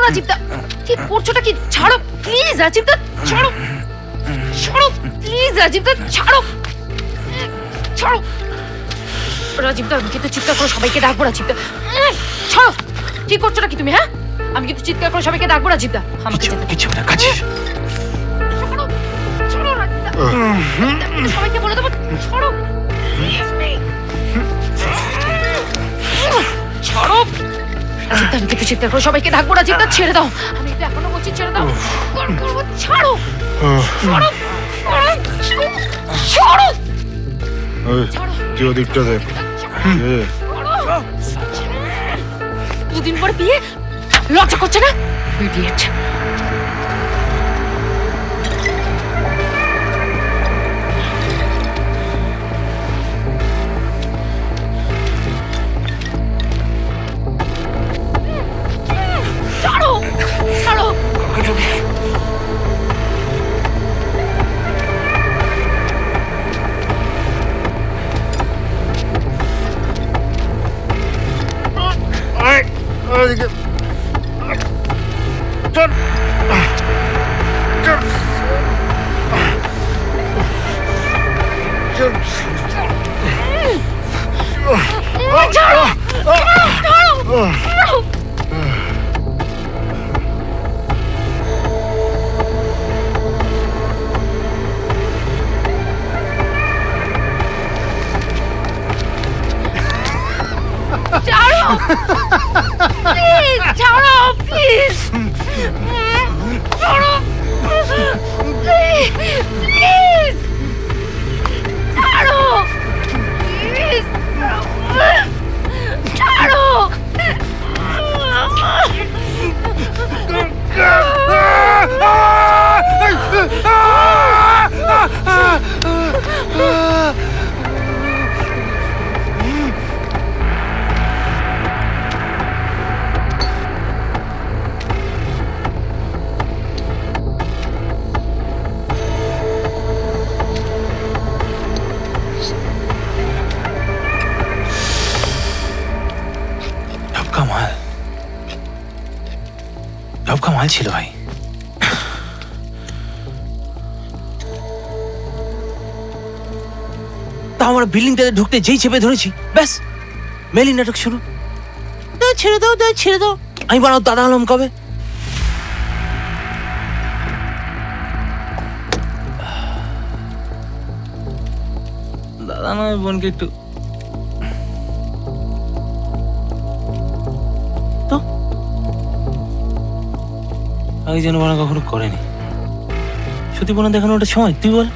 রাজীবদা, কি করছোটা কি? ছাড়ো প্লিজ রাজীবদা, ছাড়ো ছাড়ো প্লিজ রাজীবদা, ছাড়ো ছাড়ো রাজীবদা। আমি কিন্তু চিৎকার করে সবাইকে ডাকবো রাজীবদা, ছাড়ো। কি করছোটা কি তুমি? হ্যাঁ, আমি কিন্তু চিৎকার করে সবাইকে ডাকবো রাজীবদা। আমাকে যেতে দাও। কিছু না কাছে ছাড়ো ছাড়ো রাজীবদা, আমি সবাইকে বলে দেবো, ছাড়ো ছাড়ো রাজীবদা। আমি কিন্তু চিৎকার করে সবাইকে ডাকবো রাজীবদা, ছেড়ে দাও। আমি কিন্তু এখনো বলছি ছেড়ে দাও। ছাড়ো ছাড়ো ছাড়ো ছাড়ো। তুই ওদিকটা দেখ। দুদিন পরে বিয়ে, লজ্জা করছে না? ইডিয়েট। ছাড়ো ছাড়ো। ছাড়ো ছাড়ো ছাড়ো। ছাড়ো প্লিজ, ছাড়ো প্লিজ, ছাড়ো প্লিজ, ছাড়ো প্লিজ, ছাড়ো। সব কামাল ছিল ভাই। তা আমরা বিল্ডিংটাতে ঢুকতে যেই চেপে ধরেছি, ব্যাস মেলি নাটক শুরু। ছেড়ে দাও ছেড়ে দাও। আমি বানাও দাদা হলাম কবে? দাদা নয়, বোনকে একটু তো আগে যেন বানা কখনো করেনি। সত্যি বোনা দেখানো ওটা সময়, তুই বল।